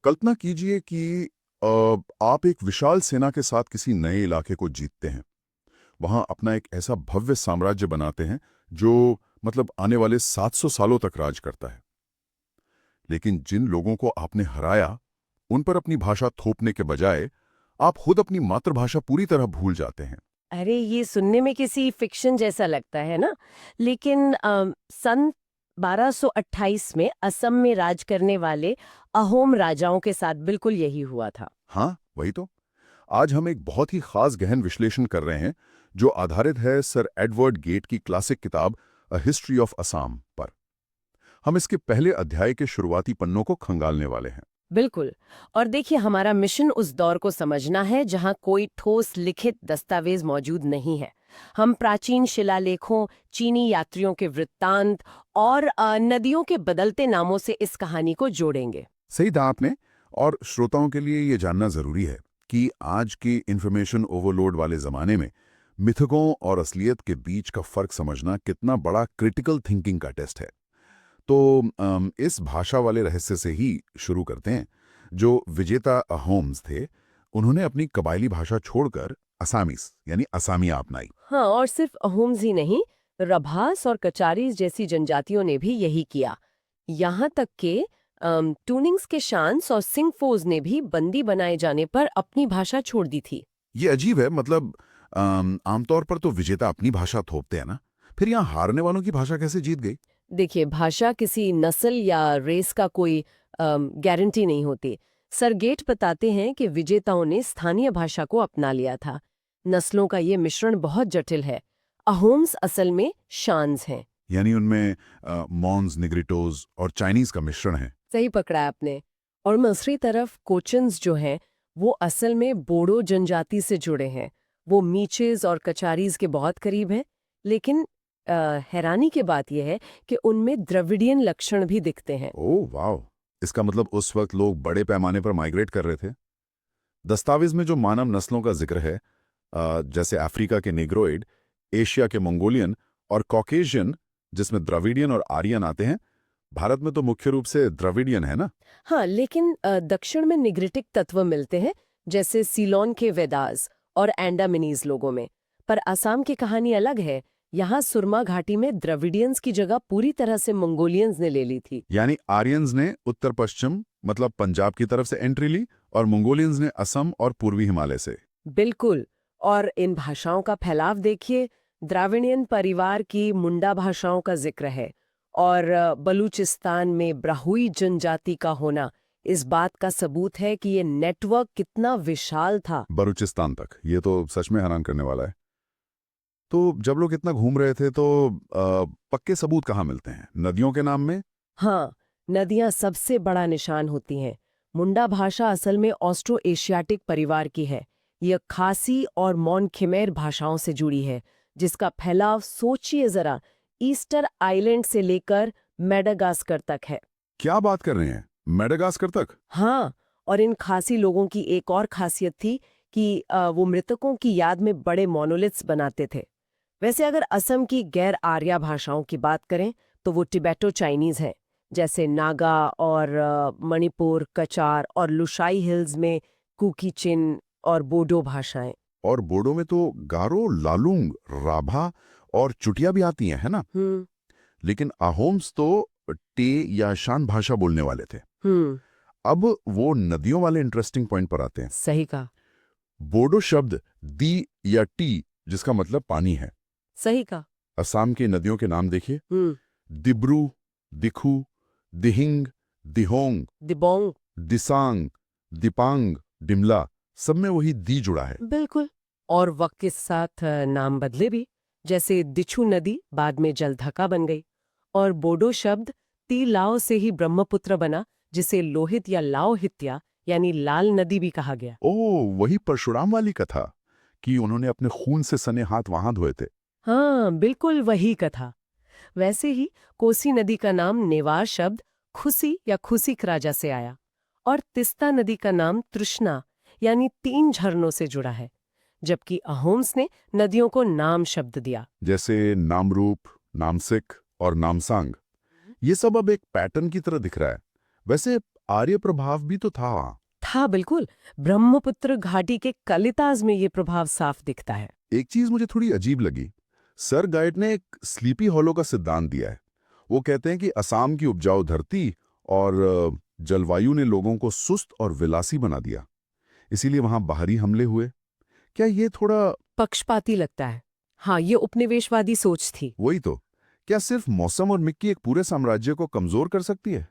कल्पना कीजिए कि आप एक विशाल सेना के साथ किसी नए इलाके को जीतते हैं। वहां अपना एक ऐसा भव्य साम्राज्य बनाते हैं जो मतलब आने वाले 700 सालों तक राज करता है। लेकिन जिन लोगों को आपने हराया, उन पर अपनी भाषा थोपने के बजाय आप खुद अपनी मातृभाषा पूरी तरह भूल जाते हैं। अरे ये सुनने में किसी फिक्शन जैसा लगता है ना। लेकिन सन 1228 में असम में राज करने वाले अहोम राजाओं के साथ बिल्कुल यही हुआ था। हाँ, वही तो। आज हम एक बहुत ही खास गहन विश्लेषण कर रहे हैं जो आधारित है सर एडवर्ड गेट की क्लासिक किताब अ हिस्ट्री ऑफ असम पर। हम इसके पहले अध्याय के शुरुआती पन्नों को खंगालने वाले हैं। बिल्कुल। और देखिए, हमारा मिशन उस दौर को समझना है जहां कोई ठोस लिखित दस्तावेज मौजूद नहीं है। हम प्राचीन शिलालेखों, चीनी यात्रियों के वृत्तांत और नदियों के बदलते नामों से इस कहानी को जोड़ेंगे। सही कहा आपने। और श्रोताओं के लिए ये जानना जरूरी है कि आज की इंफॉर्मेशन ओवरलोड वाले जमाने में मिथकों और असलियत के बीच का फर्क समझना कितना बड़ा क्रिटिकल थिंकिंग का टेस्ट है। तो इस भाषा वाले रहस्य से ही शुरू करते हैं। जो विजेता अहोम्स थे, उन्होंने अपनी कबायली भाषा छोड़कर असामीस यानी असामिया अपनाई। हाँ, और सिर्फ अहोम्स ही नहीं, रभास और कचारीज जैसी जनजातियों ने भी यही किया। यहाँ तक कि टूनिंग्स के शांस और सिंगफोज ने भी बंदी बनाए जाने पर अपनी भाषा छोड़ दी थी। ये अजीब है, मतलब आमतौर पर तो विजेता अपनी भाषा थोपते हैं ना। फिर यहाँ हारने वालों की भाषा कैसे जीत गई? देखिए, भाषा किसी नस्ल या रेस का कोई गारंटी नहीं होती। सर गेट बताते हैं कि विजेताओं ने स्थानीय भाषा को अपना लिया था। नस्लों का ये मिश्रण बहुत जटिल है। अहोम्स असल में शान्स हैं। यानी उनमें मॉन्स, निग्रिटोज और चाइनीज का मिश्रण है। सही पकड़ा है आपने। और दूसरी तरफ कोचन्स जो हैं, वो असल में बोडो जनजाति से जुड़े हैं। वो मीचेस और कचारीज के बहुत करीब हैं। लेकिन हैरानी की बात यह है कि उनमें द्रविडियन लक्षण भी दिखते हैं। ओह वाह! इसका मतलब उस वक्त लोग बड़े पैमाने पर माइग्रेट कर रहे थे। दस्तावेज में जो मानव नस्लों का जिक्र है, जैसे अफ्रीका के नेग्रोइड, एशिया के मंगोलियन और कॉकेशियन, जिसमें द्रविडियन और आर्यन आते हैं। भारत में तो मुख्य रूप से द्रविडियन है ना। हाँ, लेकिन दक्षिण में निग्रिटिक तत्व मिलते हैं, जैसे सीलोन के वेदास और एंडामिनीज लोगों में। पर असम की कहानी अलग है। यहाँ सुरमा घाटी में द्रविडियंस की जगह पूरी तरह से मंगोलियंस ने ले ली थी। यानी आर्यंस ने उत्तर पश्चिम मतलब पंजाब की तरफ से एंट्री ली और मंगोलियंस ने असम और पूर्वी हिमालय से। बिल्कुल। और इन भाषाओं का फैलाव देखिए। द्राविडियन परिवार की मुंडा भाषाओं का जिक्र है। और बलूचिस्तान में ब्राहुई जनजाति का होना इस बात का सबूत है कि ये नेटवर्क कितना विशाल था। बलूचिस्तान तक, ये तो सच में हैरान करने वाला है। तो जब लोग इतना घूम रहे थे तो पक्के सबूत कहाँ मिलते हैं? नदियों के नाम में? हाँ, नदियां सबसे बड़ा निशान होती हैं। मुंडा भाषा असल में ऑस्ट्रो एशियाटिक परिवार की है। यह खासी और मॉन खिमेर भाषाओं से जुड़ी है, जिसका फैलाव सोचिए जरा, ईस्टर आइलैंड से लेकर मेडागास्कर तक है। क्या बात कर रहे हैं, मेडागास्कर तक? हाँ, और इन खासी लोगों की एक और खासियत थी कि वो मृतकों की याद में बड़े मोनोलिथ्स बनाते थे। वैसे अगर असम की गैर आर्या भाषाओं की बात करें, तो वो टिबेटो चाइनीज है, जैसे नागा और मणिपुर, कचार और लुशाई हिल्स में कुकी-चिन और बोडो भाषाएं। और बोडो में तो गारो, लालुंग, राभा और चुटिया भी आती हैं, है ना? हम्म। लेकिन अहोम्स तो टे या शान भाषा बोलने वाले थे। हम्म। अब वो नदियों वाले इंटरेस्टिंग पॉइंट पर आते हैं। सही कहा। बोडो शब्द दी या टी, जिसका मतलब पानी है। सही कहा। असम की नदियों के नाम देखिए। हम्म। दिब्रू, दिखू, दिहिंग, दिहोंग, दिबोंग। दिसांग, दिपांग, डिमला, सब में वही दी जुड़ा है। बिल्कुल। और वक्त के साथ नाम बदले भी। जैसे दिछू नदी बाद में जलधका बन गई। और बोडो शब्द ती लाओ से ही ब्रह्मपुत्र बना, जिसे लोहित या लाओहित्या यानी लाल नदी भी कहा गया। ओह, वही परशुराम वाली कथा कि उन्होंने अपने खून से सने हाथ वहां धोए थे। हाँ, बिल्कुल वही कथा। वैसे ही कोसी नदी का नाम नेवार शब्द खुसी या खुसिक राजा से आया। और तिस्ता नदी का नाम तृष्णा यानी तीन झरनों से जुड़ा है। जबकि अहोम्स ने नदियों को नाम शब्द दिया। जैसे नामरूप, नामसिक और नामसांग। ये सब अब एक पैटर्न की तरह दिख रहा है। वैसे आर्य प्रभाव भी तो था वहाँ। था बिल्कुल। ब्रह्मपुत्र घाटी के कलिताज में ये प्रभाव साफ दिखता है। एक चीज मुझे थोड़ी अजीब लगी। सर गाइड ने एक स्लीपी हॉलो का सिद्धांत दिया है। वो कहते हैं कि असम की उपजाऊ धरती और जलवायु ने लोगों को सुस्त और विलासी बना दिया, इसीलिए वहां बाहरी हमले हुए। क्या ये थोड़ा पक्षपाती लगता है। हाँ, ये उपनिवेशवादी सोच थी। वही तो, क्या सिर्फ मौसम और मिट्टी एक पूरे साम्राज्य को कमजोर कर सकती है,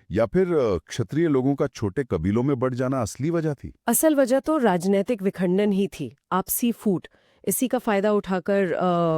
या फिर क्षत्रिय लोगों का छोटे कबीलों में बढ़ जाना असली वजह थी? असल वजह तो राजनीतिक विखंडन ही थी, आपसी फूट। इसी का फायदा उठाकर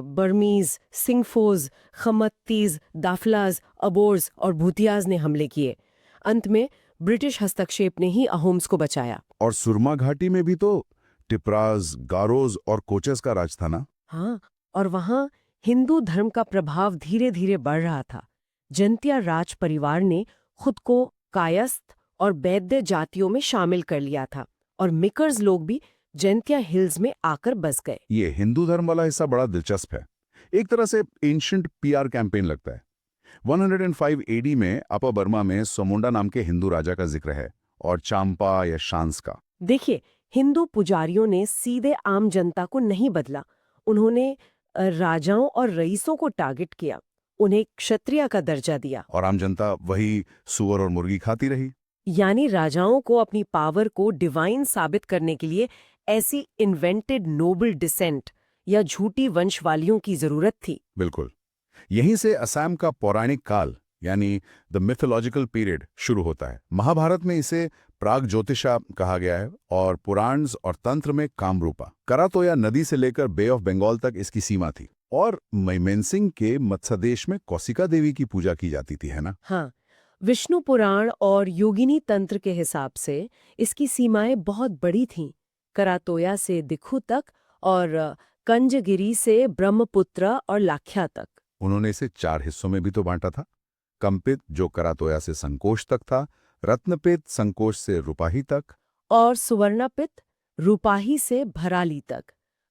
बर्मीज, सिंगफोज, खमत्तीज, दाफलाज, अबोर्स और भूतियाज ने हमले किए। अंत में ब्रिटिश हस्तक्षेप ने ही अहोम्स को बचाया। और सुरमा घाटी में भी तो टिपराज, गारोज और कोचेस का राज था ना? हाँ, और वहां हिंदू धर्म का प्रभाव धीरे धीरे बढ़ रहा था। जंतिया राज परिवार ने खुद को कायस्थ और वैद्य जातियों में शामिल कर लिया था, और मिकर्स लोग भी जंतिया हिल्स में आकर बस गए। ये हिंदू धर्म वाला हिस्सा बड़ा दिलचस्प है। एक तरह से एंशिएंट पीआर कैंपेन लगता है। 105 एडी में अपर बर्मा में सोमुंडा नाम के हिंदू राजा का जिक्र है, और चांपा या शांस का। देखिए, हिंदू पुजारियों ने सीधे आम जनता को नहीं बदला। उन्होंने राजाओं और रईसों को टारगेट किया, उन्हें क्षत्रिय का दर्जा दिया। और आम जनता वही सुअर और मुर्गी खाती रही। यानी राजाओं को अपनी पावर को डिवाइन साबित करने के लिए ऐसी इन्वेंटेड नोबल डिसेंट या झूठी वंशवालियों की जरूरत थी। बिल्कुल। यहीं से असम का पौराणिक काल यानी द मिथोलॉजिकल पीरियड शुरू होता है। महाभारत में इसे प्राग ज्योतिषा कहा गया है, और पुराण्स और तंत्र में कामरूपा। करातोया नदी से लेकर बे ऑफ बंगाल तक इसकी सीमा थी। और मैमेंसिंग के मत्स्यदेश में कौशिका देवी की पूजा की जाती थी, है ना? हाँ, विष्णु पुराण और योगिनी तंत्र के हिसाब से इसकी सीमाएं बहुत बड़ी थीं। करातोया से दिखु तक और कंजगिरी से ब्रह्मपुत्र और लाख्या तक। उन्होंने इसे 4 हिस्सों में भी तो बांटा था। कंपित, जो करातोया से संकोश तक था, रत्नपित संकोश से रुपाही तक, और सुवर्णपित रूपाही से भराली तक,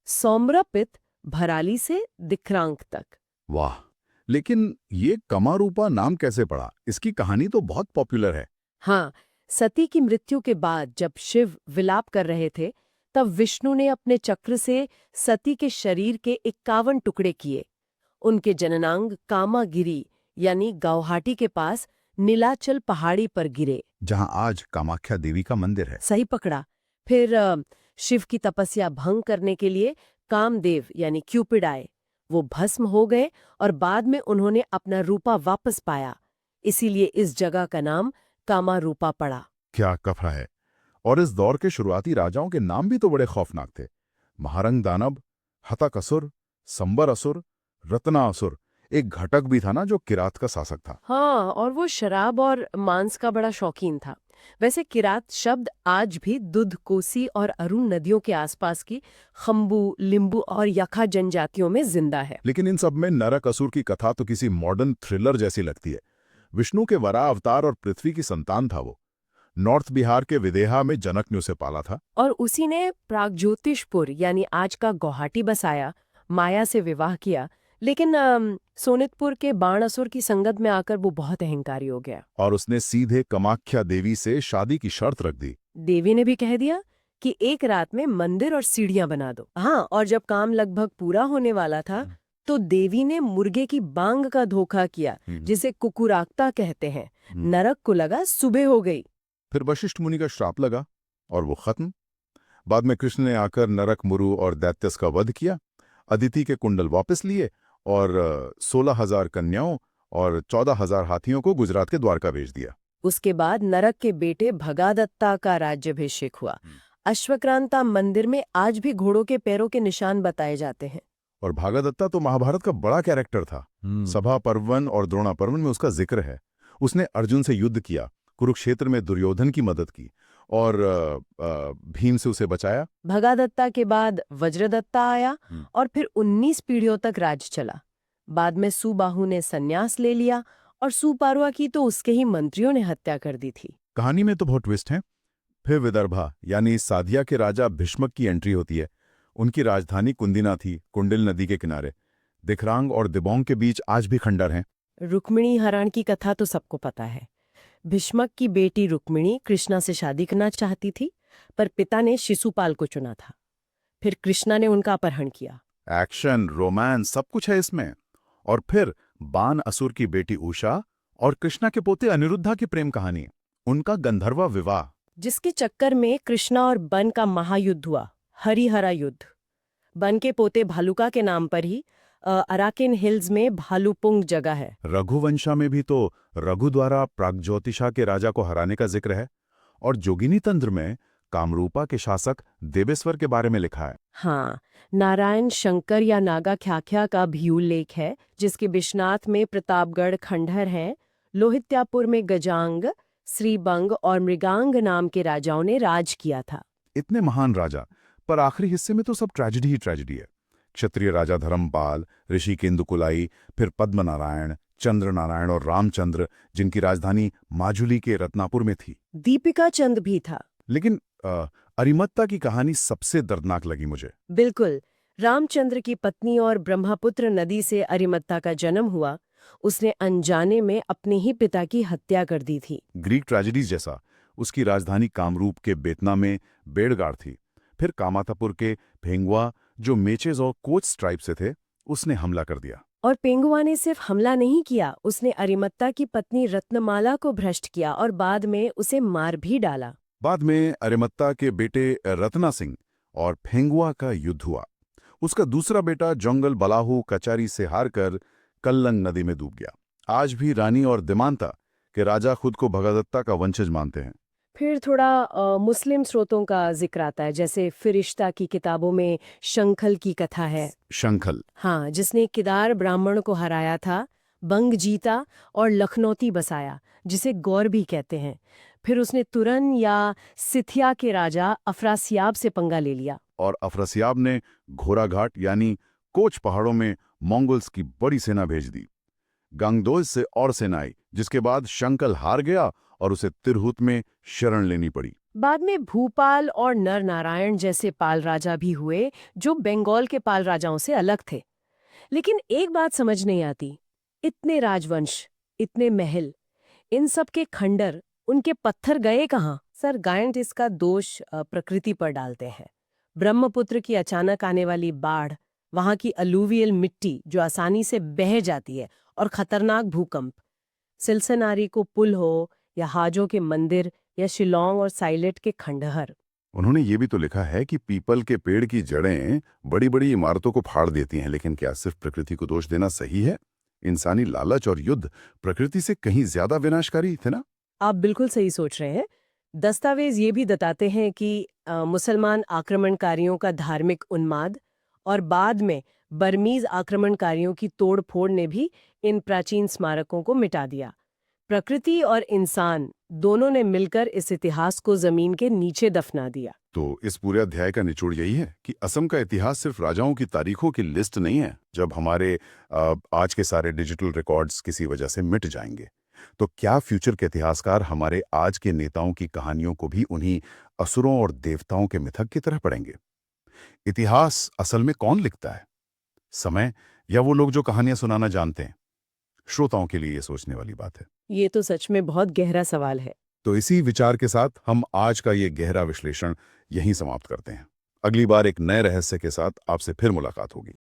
सौम्रपित भराली से दिक्रांक तक। वाह! लेकिन ये कमारूपा नाम कैसे पड़ा? इसकी कहानी तो बहुत पॉपुलर है। हाँ, सती की मृत्यु के बाद जब शिव विलाप कर रहे थे, तब विष्णु ने अपने चक्र से सती के शरीर के 51 टुकड़े किए। उनके जननांग कामागिरी यानी गौहाटी के पास नीलाचल पहाड़ी पर गिरे। जहां आज कामाख्या देवी का मंदिर है। सही पकड़ा। फिर शिव की तपस्या भंग करने के लिए कामदेव यानी क्यूपिड आए। वो भस्म हो गए और बाद में उन्होंने अपना रूपा वापस पाया। इसीलिए इस जगह का नाम कामारूपा पड़ा। क्या कथा है! और इस दौर के शुरुआती राजाओं के नाम भी तो बड़े खौफनाक थे। महारंग दानव, हतक असुर, संबर असुर, रत्ना असुर। एक घटक भी था ना जो किरात का शासक था। हाँ, और वो शराब और मांस का बड़ा शौकीन था। वैसे किरात शब्द आज भी दुध, कोसी और अरुण नदियों के आसपास की खम्बू, लिंबू और यखा जनजातियों में जिंदा है। लेकिन इन सब में नरक असुर की कथा तो किसी मॉडर्न थ्रिलर जैसी लगती है। विष्णु के वरा अवतार और पृथ्वी की संतान था वो। नॉर्थ बिहार के विदेहा में जनक ने उसे पाला था। और उसी ने प्रागज्योतिषपुर यानी आज का गुवाहाटी बसाया, माया से विवाह किया। लेकिन सोनितपुर के बाणासुर की संगत में आकर वो बहुत अहंकारी हो गया, और उसने सीधे कामाख्या देवी से शादी की शर्त रख दी। देवी ने भी कह दिया कि एक रात में मंदिर और सीढ़ियां बना दो। हाँ, और जब काम लगभग पूरा होने वाला था तो देवी ने मुर्गे की बांग का धोखा किया, जिसे कुकुराक्ता कहते हैं। नरक को लगा सुबह हो गई। फिर वशिष्ठ मुनि का श्राप लगा और वो खत्म। बाद में कृष्ण ने आकर नरक, मुरु और दैत्यस का वध किया, अदिति के कुंडल वापस लिए और 16,000 कन्याओं और 14,000 हाथियों को गुजरात के द्वारका भेज दिया। उसके बाद नरक के बेटे भगादत्ता का राज्याभिषेक हुआ। अश्वक्रांता मंदिर में आज भी घोड़ों के पैरों के निशान बताए जाते हैं। और भागदत्ता तो महाभारत का बड़ा कैरेक्टर था। सभा पर्वन और द्रोणा पर्वन में उसका जिक्र है। उसने अर्जुन से युद्ध किया, कुरुक्षेत्र में दुर्योधन की मदद की और भीम से उसे बचाया। भगादत्ता के बाद वज्रदत्ता आया और फिर 19 पीढ़ियों तक राज चला। बाद में सुबाहु ने संन्यास ले लिया और सुपार्वा की तो उसके ही मंत्रियों ने हत्या कर दी थी। कहानी में तो बहुत ट्विस्ट है। फिर विदर्भा यानी साधिया के राजा भीष्मक की एंट्री होती है। उनकी राजधानी कुंदिना थी, कुंडिल नदी के किनारे। दिखरांग और दिबोंग के बीच आज भी खंडर हैं। रुक्मिणी हरण की कथा तो सबको पता है। भीष्मक की बेटी रुक्मिणी कृष्णा से शादी करना चाहती थी, पर पिता ने शिशुपाल को चुना था। फिर कृष्णा ने उनका अपहरण किया। एक्शन, रोमांस सब कुछ है इसमें। और फिर बान असुर की बेटी उषा और कृष्णा के पोते अनिरुद्धा की प्रेम कहानी, उनका गंधर्व विवाह। जिसके चक्कर में कृष्णा और बन का महायुद्ध हुआ, हरिहरा युद्ध। बन के पोते भालुका के नाम पर ही अराकिन हिल्स में भालुपुंग जगह है। रघुवंशा में भी तो रघु द्वारा प्रागज्योतिषा के राजा को हराने का जिक्र है। और जोगिनी तंत्र में कामरूपा के शासक देवेश्वर के बारे में लिखा है। हाँ, नारायण शंकर या नागा ख्याख्या का भी उल्लेख है, जिसके विश्वनाथ में प्रतापगढ़ खंडहर हैं। लोहित्यापुर में गजांग, श्रीबंग और मृगांग नाम के राजाओं ने राज किया था। इतने महान राजा, पर आखिरी हिस्से में तो सब ट्रेजेडी ही ट्रेजेडी है। क्षत्रिय राजा धर्मपाल, ऋषि केंदुकुलाई, फिर पद्मनारायण, चंद्रनारायण और रामचंद्र, जिनकी राजधानी माजुली के रत्नापुर में थी। दीपिका चंद भी था। लेकिन अरिमत्ता की कहानी सबसे दर्दनाक लगी मुझे। बिल्कुल, रामचंद्र की पत्नी और ब्रह्मपुत्र नदी से अरिमत्ता का जन्म हुआ। उसने अनजाने में अपने ही पिता की हत्या कर दी थी। ग्रीक ट्रेजेडीज जैसा। उसकी राजधानी कामरूप के बेतना में बेड़गाड़ थी। फिर कामातापुर के भेंगुआ, जो मेचेज और कोच ट्राइब से थे, उसने हमला कर दिया। और पेंगुआ ने सिर्फ हमला नहीं किया, उसने अरिमत्ता की पत्नी रत्नमाला को भ्रष्ट किया और बाद में उसे मार भी डाला। बाद में अरिमत्ता के बेटे रत्ना सिंह और फेंगुआ का युद्ध हुआ। उसका दूसरा बेटा जंगल बलाहू कचारी से हारकर कल्लंग नदी में डूब गया। आज भी रानी और दिमांता के राजा खुद को भगदत्ता का वंशज मानते हैं। फिर थोड़ा मुस्लिम स्रोतों का जिक्र आता है, जैसे फिरिश्ता की किताबों में शंखल की कथा है। शंखल, हाँ, जिसने किदार ब्राह्मण को हराया था, बंग जीता और लखनौती बसाया, जिसे गौर भी कहते हैं। फिर उसने तुरन या सिथिया के राजा अफरासियाब से पंगा ले लिया। और अफरसियाब ने घोड़ाघाट यानी कोच पहाड़ों में मंगोल्स की बड़ी सेना भेज दी। गंगदोज से और सेना आई, जिसके बाद शंकल हार गया और उसे तिरहुत में शरण लेनी पड़ी। बाद में भूपाल और नर नारायण जैसे पाल राजा भी हुए, जो बंगाल के पाल राजाओं से अलग थे। लेकिन एक बात समझ नहीं आती, इतने राजवंश, इतने महल, इन सब के खंडर, उनके पत्थर गए कहाँ? सर, गायंट इसका दोष प्रकृति पर डालते हैं। ब्रह्मपुत्र की अचानक आने वाली बाढ़, वहां की अलूवियल मिट्टी जो आसानी से बह जाती है, और खतरनाक भूकंप। सिलसनारी को पुल हो, या हाजों के मंदिर, या शिलोंग और साइलेट के खंडहर। उन्होंने ये भी तो लिखा है कि पीपल के पेड़ की जड़ें बड़ी बड़ी इमारतों को फाड़ देती हैं, लेकिन क्या सिर्फ प्रकृति को दोष देना सही है? इंसानी लालच और युद्ध प्रकृति से कहीं ज्यादा विनाशकारी थे ना? आप बिल्कुल सही सोच रहे हैं। दस्तावेज ये भी बताते हैं कि मुसलमान आक्रमणकारियों का धार्मिक उन्माद और बाद में बर्मीज आक्रमणकारियों की तोड़-फोड़ ने भी इन प्राचीन स्मारकों को मिटा दिया। प्रकृति और इंसान दोनों ने मिलकर इस इतिहास को जमीन के नीचे दफना दिया। तो इस पूरे अध्याय का निचोड़ यही है कि असम का इतिहास सिर्फ राजाओं की तारीखों की लिस्ट नहीं है। जब हमारे आज के सारे डिजिटल रिकॉर्ड्स किसी वजह से मिट जाएंगे, तो क्या फ्यूचर के इतिहासकार हमारे आज के नेताओं की कहानियों को भी उन्हीं असुरों और देवताओं के मिथक की तरह पढ़ेंगे? इतिहास असल में कौन लिखता है? समय, या वो लोग जो कहानियां सुनाना जानते हैं? श्रोताओं के लिए ये सोचने वाली बात है। ये तो सच में बहुत गहरा सवाल है। तो इसी विचार के साथ हम आज का ये गहरा विश्लेषण यहीं समाप्त करते हैं। अगली बार एक नए रहस्य के साथ आपसे फिर मुलाकात होगी।